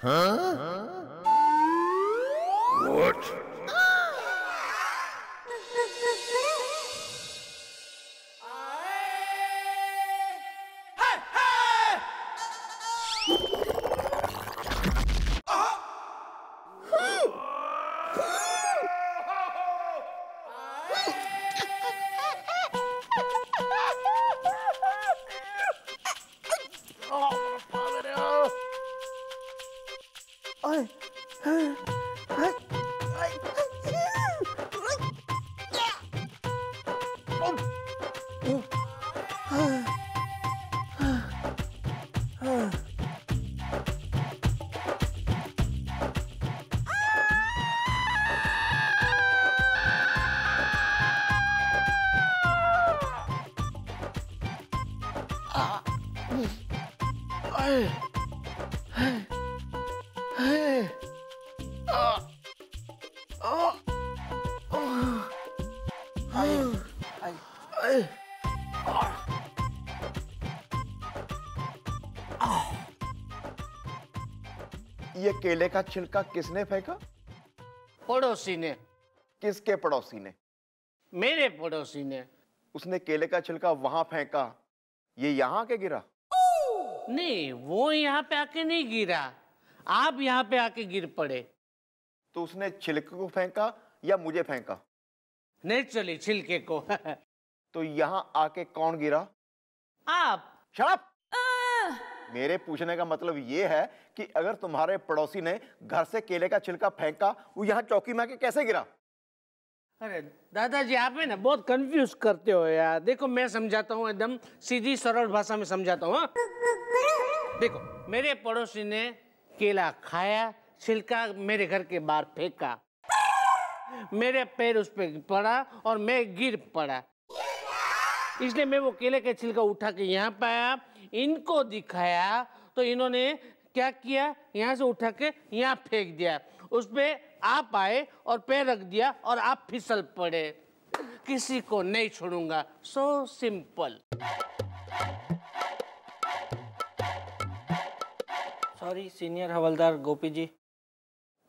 What? ये केले का छिलका किसने फेंका? पड़ोसी ने। किसके पड़ोसी ने? मेरे पड़ोसी ने। उसने केले का छिलका वहां फेंका, ये यहाँ के गिरा? नहीं, वो यहाँ पे आके नहीं गिरा, आप यहाँ पे आके गिर पड़े। तो उसने छिलके को फेंका या मुझे फेंका? नेचुरली छिलके को। तो यहाँ आके कौन गिरा? आप। Shut up! मेरे पूछने का मतलब ये है कि अगर तुम्हारे पड़ोसी ने घर से केले का छिलका फेंका, वो यहाँ चौकी में आके कैसे गिरा? अरे दादाजी, आप है ना बहुत कंफ्यूज करते हो यार। देखो मैं समझाता हूँ, एकदम सीधी सरल भाषा में समझाता हूँ। देखो, मेरे पड़ोसी ने केला खाया, छिलका मेरे घर के बाहर फेंका, मेरे पैर उस पे पड़ा और मैं गिर पड़ा, इसलिए मैं वो केले का छिलका उठा के यहाँ पे आया, इनको दिखाया, तो इन्होंने क्या किया, यहाँ से उठा के यहाँ फेंक दिया। उस पे आप आए और पैर रख दिया और आप फिसल पड़े। किसी को नहीं छोड़ूंगा, सो सिंपल। सॉरी सीनियर हवलदार गोपी जी,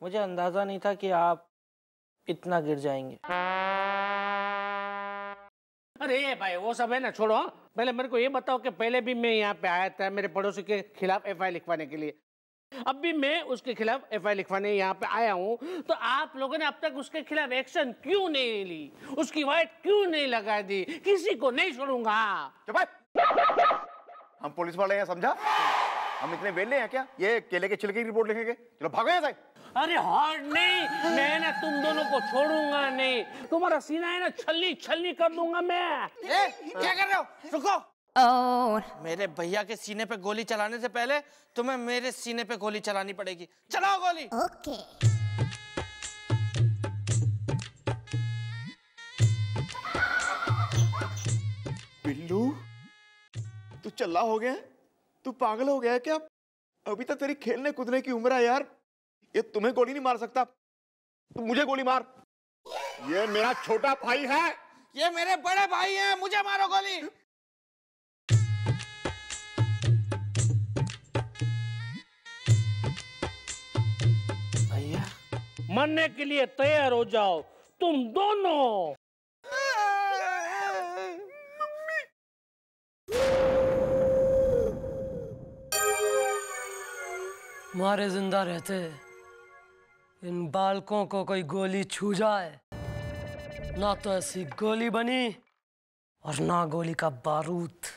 मुझे अंदाजा नहीं था कि आप इतना गिर जाएंगे। अरे भाई वो सब है ना, छोड़ो। पहले मेरे को ये बताओ कि पहले भी मैं यहाँ पे आया था मेरे पड़ोसी के खिलाफ एफआईआर लिखवाने के लिए, अब भी मैं उसके खिलाफ एफआईआर लिखवाने यहाँ पे आया हूँ, तो आप लोगों ने अब तक उसके खिलाफ एक्शन क्यों नहीं ली, उसकी वाइट क्यों नहीं लगा दी? किसी को नहीं छोड़ूंगा। हम पुलिस वाले हैं, समझा? हम इतने वेले हैं क्या ये केले के छिलके की रिपोर्ट लिखेंगे? चलो भागो यहाँ से। अरे हार्ड नहीं, मैं ना तुम दोनों को छोड़ूंगा नहीं, तुम्हारा सीना है ना छलनी छलनी कर दूंगा मैं। क्या कर रहे हो? रुको। मेरे भैया के सीने पे गोली चलाने से पहले तुम्हें मेरे सीने पे गोली चलानी पड़ेगी। चलाओ गोली। ओके। बिल्लू, तू चल्ला हो गया? तू पागल हो गया है क्या? अभी तक तेरी खेलने कूदने की उम्र है यार, ये तुम्हें गोली नहीं मार सकता, तू मुझे गोली मार। ये मेरा छोटा भाई है। ये मेरे बड़े भाई हैं, मुझे मारो गोली। भैया, मरने के लिए तैयार हो जाओ तुम दोनों। मारे जिंदा रहते इन बालकों को कोई गोली छू जाए, ना तो ऐसी गोली बनी और ना गोली का बारूद।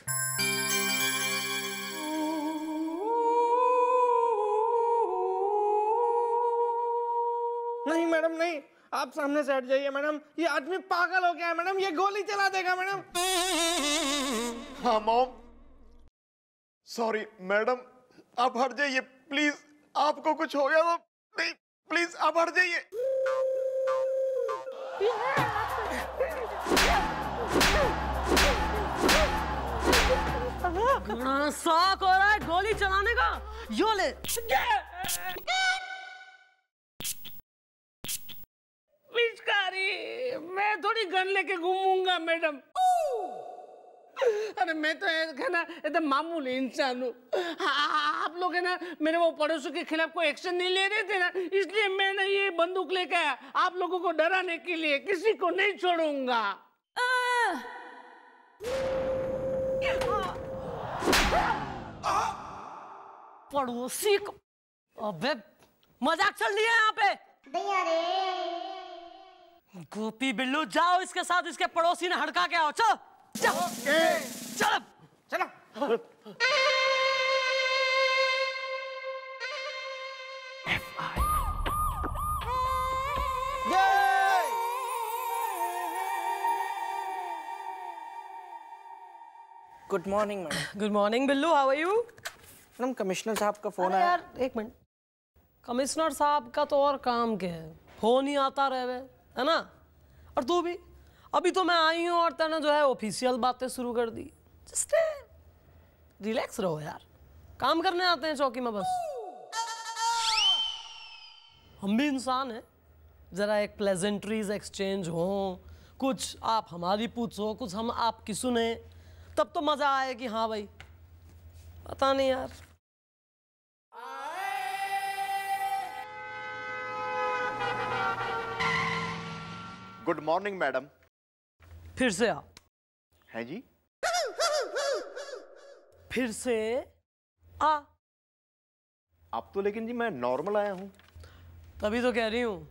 नहीं मैडम नहीं, आप सामने से हट जाइए मैडम, ये आदमी पागल हो गया है मैडम, ये गोली चला देगा मैडम। हाँ मॉम, सॉरी मैडम, आप हट जाइए प्लीज, आपको कुछ हो गया तो नहीं, प्लीज आप हट जाइए। शौक हो रहा है गोली चलाने का, यो ले। पिचकारी, मैं थोड़ी गन लेके घूमूंगा मैडम, अरे मैं तो है ना एकदम मामूली इंसान हूँ। आप लोग है ना मेरे वो पड़ोसियों के खिलाफ कोई एक्शन नहीं ले रहे थे ना, इसलिए मैंने ये बंदूक लेके आया आप लोगों को डराने के लिए। किसी को नहीं छोड़ूंगा। पड़ोसी को, अबे मजाक चल रही है यहाँ पे। गोपी बिल्लू जाओ इसके साथ इसके पड़ोसी ने हड़का के आओ। चलो चलो चलो चलो। Good morning madam. Good morning Billu, how are you? Madam commissioner साहब का फोन अरे आया। यार एक मिनट, कमिश्नर साहब का तो और काम क्या है, फोन ही आता रहे है ना। और तू भी, अभी तो मैं आई हूँ और तूने जो है ऑफिशियल बातें शुरू कर दी। जस्ट रिलैक्स रहो यार, काम करने आते हैं चौकी में बस। हम भी इंसान हैं, जरा एक प्लेजेंट्रीज एक्सचेंज हो, कुछ आप हमारी पूछो कुछ हम आपकी सुने, तब तो मजा आए कि हाँ भाई। पता नहीं यार। Good morning madam. फिर से आ। हैं जी? फिर से आ। अब तो लेकिन जी मैं नॉर्मल आया हूँ। तभी तो कह रही हूँ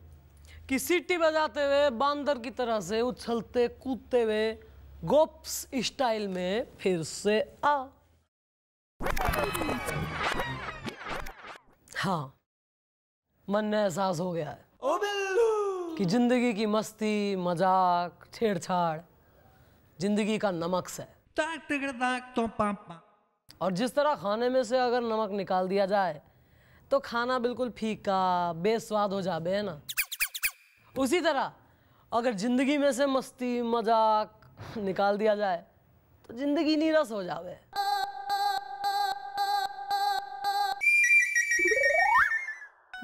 कि सीटी बजाते हुए बांदर की तरह से उछलते कूदते हुए गोप्स स्टाइल में फिर से आ। हाँ, मन में एहसास हो गया है कि जिंदगी की मस्ती मजाक छेड़छाड़ जिंदगी का नमक है। और जिस तरह खाने में से अगर नमक निकाल दिया जाए तो खाना बिल्कुल फीका बेस्वाद हो जावे है ना, उसी तरह अगर जिंदगी में से मस्ती मजाक निकाल दिया जाए तो जिंदगी नीरस हो जावे।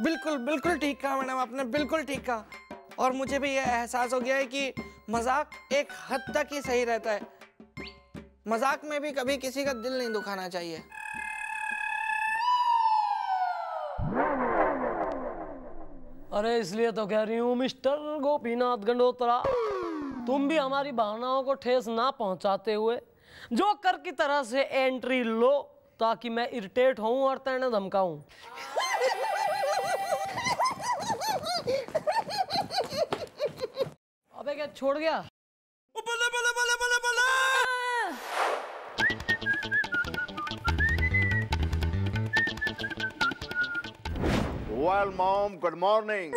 बिल्कुल बिल्कुल ठीक कहा मैडम आपने, बिल्कुल ठीक कहा। और मुझे भी यह एहसास हो गया है कि मजाक एक हद तक ही सही रहता है। मजाक में भी कभी किसी का दिल नहीं दुखाना चाहिए। अरे इसलिए तो कह रही हूँ मिस्टर गोपीनाथ गंडोत्रा, तुम भी हमारी भावनाओं को ठेस ना पहुंचाते हुए जोकर की तरह से एंट्री लो, ताकि मैं इरिटेट हूं और तेने धमकाऊं। अबे क्या छोड़ गया? बोले बोले बोले बोले बोले। Well mom, good morning.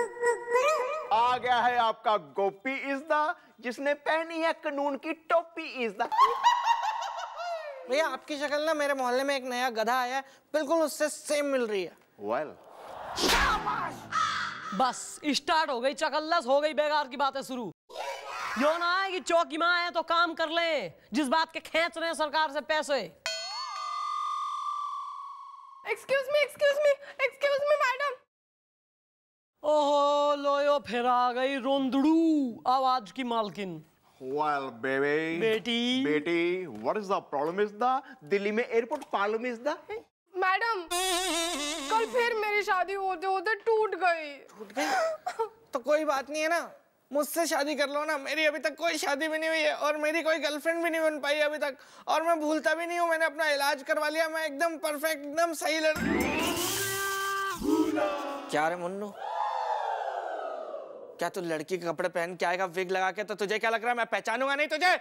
आ गया है आपका गोपी इज़दा, जिसने पहनी है कानून की टोपी इज़दा। भैया आपकी शक्ल ना मेरे मोहल्ले में एक नया गधा आया है, बिल्कुल उससे सेम मिल रही है। वेल बस स्टार्ट हो गई चकल्लस, हो गई बेकार की बातें शुरू। यो ना है कि चौकी माँ है तो काम कर ले, जिस बात के खींच रहे हैं सरकार से पैसे। Excuse me madam. ओहो लोयो फिर आ गई रोंदड़ू आवाज की मालकिन। वेल बेटी बेटी, व्हाट इज द प्रॉब्लम इज़दा? दिल्ली में एयरपोर्ट प्रॉब्लम इज़दा? मैडम कल फिर मेरी शादी होते होते टूट गई। टूट गई तो कोई बात नहीं है ना, मुझसे शादी कर लो ना। मेरी अभी तक कोई शादी भी नहीं हुई है और मेरी कोई गर्लफ्रेंड भी नहीं बन पाई अभी तक, और मैं भूलता भी नहीं हूँ। मैंने अपना इलाज करवा लिया, मैं एकदम परफेक्ट, एकदम सही क्या रे मुन्नू, क्या तू लड़की के कपड़े पहन के आएगा विग लगा के, तो तुझे क्या लग रहा है मैं पहचानूंगा नहीं तुझे?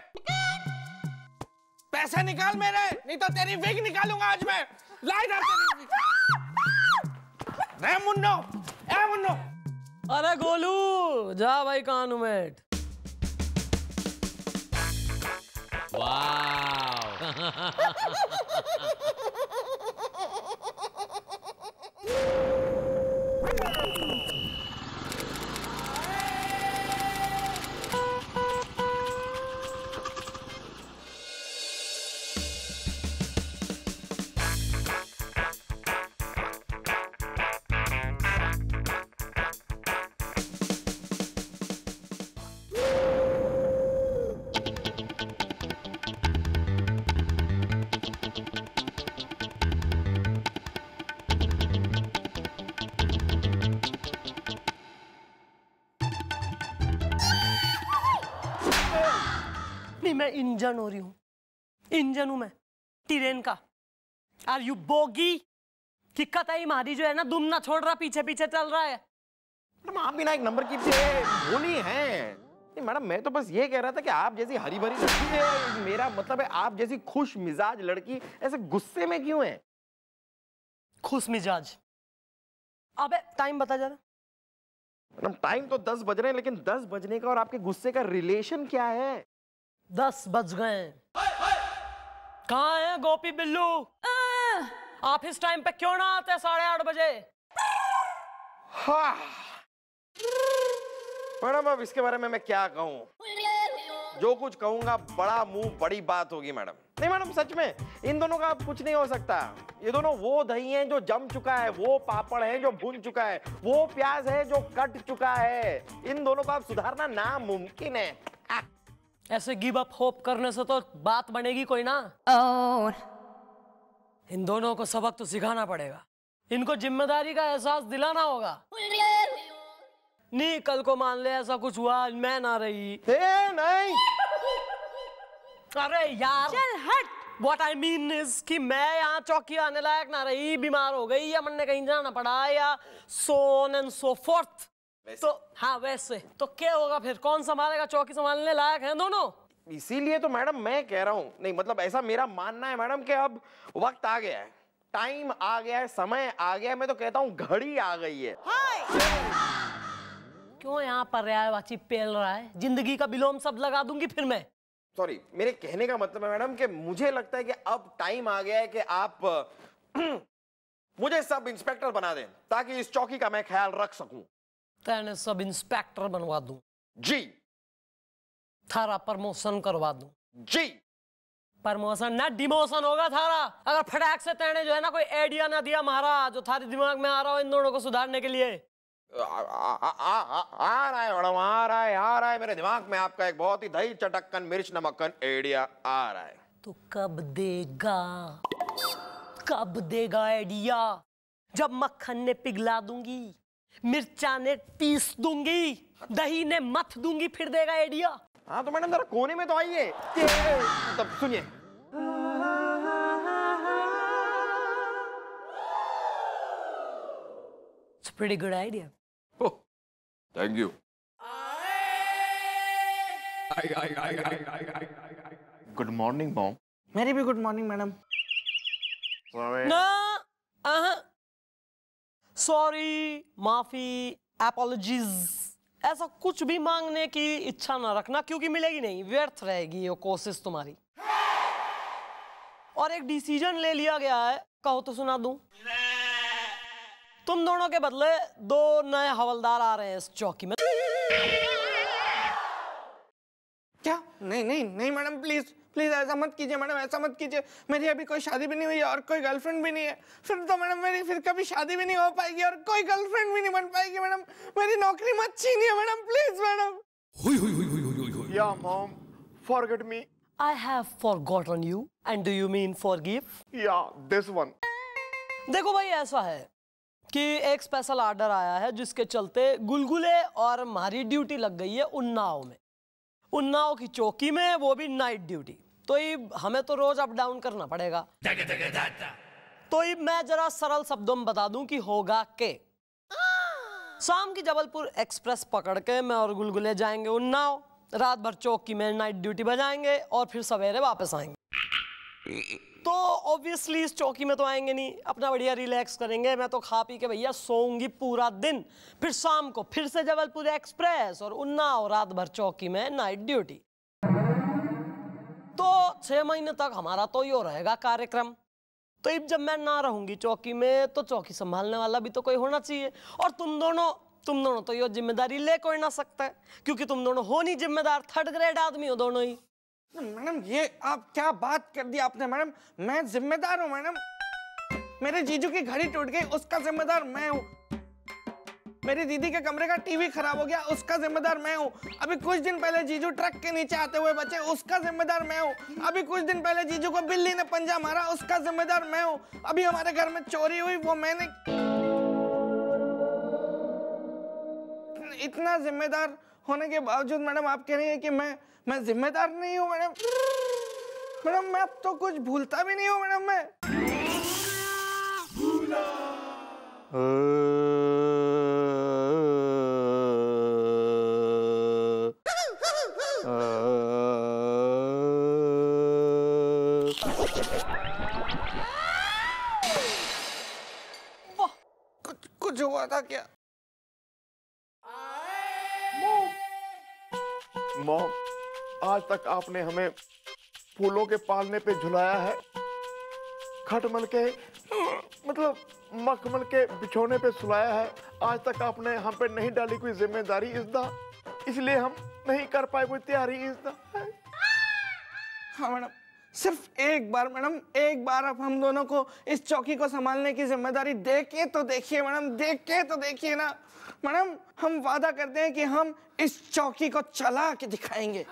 पैसे निकाल मेरे, नहीं तो तेरी विग निकालूंगा आज मैं। ला इधर तेरी विग। मुन्नू, ए मुन्नू। अरे गोलू जा भाई कानू में। नहीं मैं इंजन हो रही हूँ, इंजन हूं मैं ट्रेन का। आर यू बोगी कि कतई मारी जो है ना दुम ना छोड़ रहा, पीछे पीछे चल रहा है। मैडम आप भी ना एक नंबर की भोली हैं। नहीं मैडम मैं तो बस ये कह रहा था कि आप जैसी हरी भरी लड़की है, मेरा मतलब है आप जैसी खुश मिजाज लड़की ऐसे गुस्से में क्यों है? खुश मिजाज? अबे टाइम बता जरा। मैडम टाइम तो 10 बज रहे हैं, लेकिन 10 बजने का और आपके गुस्से का रिलेशन क्या है? 10 बज गए। कहाँ है गोपी बिल्लू? ऑफिस टाइम पे क्यों ना आते 8:30 बजे? हाँ मैडम अब इसके बारे में मैं क्या कहूँ, जो कुछ कहूंगा बड़ा मुंह बड़ी बात होगी मैडम। नहीं मैडम सच में इन दोनों का कुछ नहीं हो सकता। ये दोनों वो दही हैं जो जम चुका है, वो पापड़ है जो भुन चुका है, वो प्याज है जो कट चुका है। इन दोनों को आप सुधारना नामुमकिन है। ऐसे गिव अप होप करने से तो बात बनेगी कोई ना। इन दोनों को सबक तो सिखाना पड़ेगा, इनको जिम्मेदारी का एहसास दिलाना होगा। नहीं कल को मान ले ऐसा कुछ हुआ, मैं ना रही। नहीं अरे यार चल हट। What I mean is कि मैं यहाँ चौकी आने लायक ना रही, बीमार हो गई या मन ने कहीं जाना पड़ा या so on and so forth। तो हाँ वैसे तो क्या होगा फिर, कौन संभालेगा? चौकी संभालने लायक हैं दोनों। इसीलिए तो मैडम मैं कह रहा हूँ, नहीं मतलब ऐसा मेरा मानना है मैडम कि अब वक्त आ गया है, टाइम आ गया है, समय आ गया है। मैं तो कहता हूँ घड़ी आ गई है। क्यों यहाँ पर पर्यायवाची पेल रहा है? जिंदगी का बिलोम सब लगा दूंगी फिर मैं। सॉरी मेरे कहने का मतलब है मैडम कि मुझे लगता है कि अब टाइम आ गया है कि आप मुझे सब इंस्पेक्टर बना दें ताकि इस चौकी का मैं ख्याल रख सकूं। तेने सब इंस्पेक्टर बनवा दूं जी। थारा प्रमोशन करवा दूं जी। प्रमोशन ना डिमोशन होगा थारा, अगर फटाक से तेने जो है ना कोई आइडिया ना दिया महाराज जो थारे दिमाग में आ रहा हो इन दोनों को सुधारने के लिए। आ रहा है मैडम, आ रहा है मेरे दिमाग में आपका एक बहुत ही दही चटक्कन मिर्च नमक्कन आइडिया आ रहा है। तो कब देगा आइडिया? जब मक्खन ने पिघला दूंगी, मिर्चा ने पीस दूंगी, दही ने मथ दूंगी, फिर देगा आइडिया। हाँ तो मैडम जरा कोने में तो आइए। तब सुनिए। It's a pretty good idea. Thank you. Good morning mom. मेरी भी गुड मॉर्निंग मैडम। ना सॉरी, माफी, एपोलॉजीज ऐसा कुछ भी मांगने की इच्छा ना रखना, क्योंकि मिलेगी नहीं, व्यर्थ रहेगी ये कोशिश तुम्हारी। और एक डिसीजन ले लिया गया है, कहो तो सुना दूं। तुम दोनों के बदले 2 नए हवलदार आ रहे हैं इस चौकी में। क्या? नहीं नहीं नहीं मैडम प्लीज प्लीज ऐसा मत कीजिए मैडम, ऐसा मत कीजिए। मेरी अभी कोई शादी भी नहीं हुई और कोई गर्लफ्रेंड भी नहीं है। फिर तो मैडम मेरी फिर कभी शादी भी नहीं हो पाएगी और कोई गर्लफ्रेंड भी नहीं बन पाएगी मैडम। मेरी नौकरी मत छीनिए मैडम, प्लीज मैडम। या mom forget me. I have forgotten you and do you mean forgive? या दिस वन। देखो भाई ऐसा है कि एक स्पेशल ऑर्डर आया है जिसके चलते गुलगुले और हमारी ड्यूटी लग गई है उन्नाव में, उन्नाव की चौकी में, वो भी नाइट ड्यूटी। तो ये हमें तो रोज अप डाउन करना पड़ेगा। तो ये मैं जरा सरल शब्दों में बता दूं कि होगा के शाम की जबलपुर एक्सप्रेस पकड़ के मैं और गुलगुले जाएंगे उन्नाव, रात भर चौकी में नाइट ड्यूटी बजाएंगे और फिर सवेरे वापस आएंगे। तो ऑब्वियसली इस चौकी में तो आएंगे नहीं, अपना बढ़िया रिलैक्स करेंगे। मैं तो खा पी के भैया सोऊंगी पूरा दिन, फिर शाम को फिर से जबलपुर एक्सप्रेस और उन्नाव, रात भर चौकी में नाइट ड्यूटी। तो 6 महीने तक हमारा तो यो रहेगा कार्यक्रम। तो अब जब मैं ना रहूंगी चौकी में तो चौकी संभालने वाला भी तो कोई होना चाहिए। और तुम दोनों तो यो जिम्मेदारी ले कोई ना सकता है, क्योंकि तुम दोनों हो नहीं जिम्मेदार, 3rd ग्रेड आदमी हो दोनों ही। मैडम ये आप क्या बात कर दी आपने मैडम? मैं जिम्मेदार हूँ मैडम। मेरे जीजू की घड़ी टूट गई, उसका जिम्मेदार मैं हूँ। मेरी दीदी के कमरे का टीवी खराब हो गया, उसका जिम्मेदार मैं हूँ। अभी कुछ दिन पहले जीजू ट्रक के नीचे आते हुए बचे, उसका जिम्मेदार मैं हूँ। अभी कुछ दिन पहले जीजू को बिल्ली ने पंजा मारा, उसका जिम्मेदार मैं हूँ। अभी हमारे घर में चोरी हुई, वो मैंने। इतना जिम्मेदार होने के बावजूद मैडम आप कह रही हैं कि मैं जिम्मेदार नहीं हूँ मैडम। मैडम मैं अब तो कुछ भूलता भी नहीं हूँ मैडम मैं। कुछ हुआ था क्या? मॉम, आज तक आपने हमें फूलों के पालने पे झुलाया है, खटमल के मतलब मखमल के बिछोने पे सुलाया है। आज तक आपने हम पे नहीं डाली कोई जिम्मेदारी इज़्दा, इसलिए हम नहीं कर पाए कोई तैयारी इज़्दा। हाँ मैडम, सिर्फ एक बार मैडम, एक बार अब हम दोनों को इस चौकी को संभालने की जिम्मेदारी दे के तो देखिए मैडम, देख के तो देखिए ना मैडम। हम वादा करते हैं कि हम इस चौकी को चला के दिखाएंगे।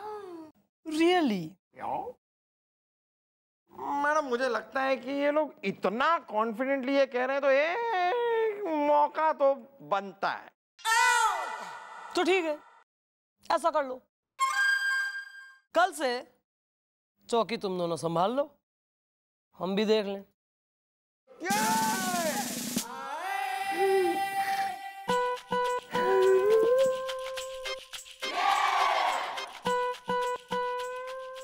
रियली? मैडम मुझे लगता है कि ये लोग इतना कॉन्फिडेंटली ये कह रहे हैं तो एक मौका तो बनता है। तो ठीक है, ऐसा कर लो, कल से चौकी तुम दोनों संभाल लो, हम भी देख लें।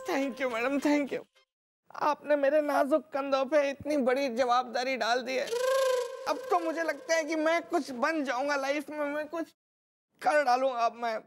Thank you madam, thank you. आपने मेरे नाजुक कंधों पे इतनी बड़ी जवाबदारी डाल दी है। अब तो मुझे लगता है कि मैं कुछ बन जाऊंगा लाइफ में, मैं कुछ कर डालूंगा अब मैं।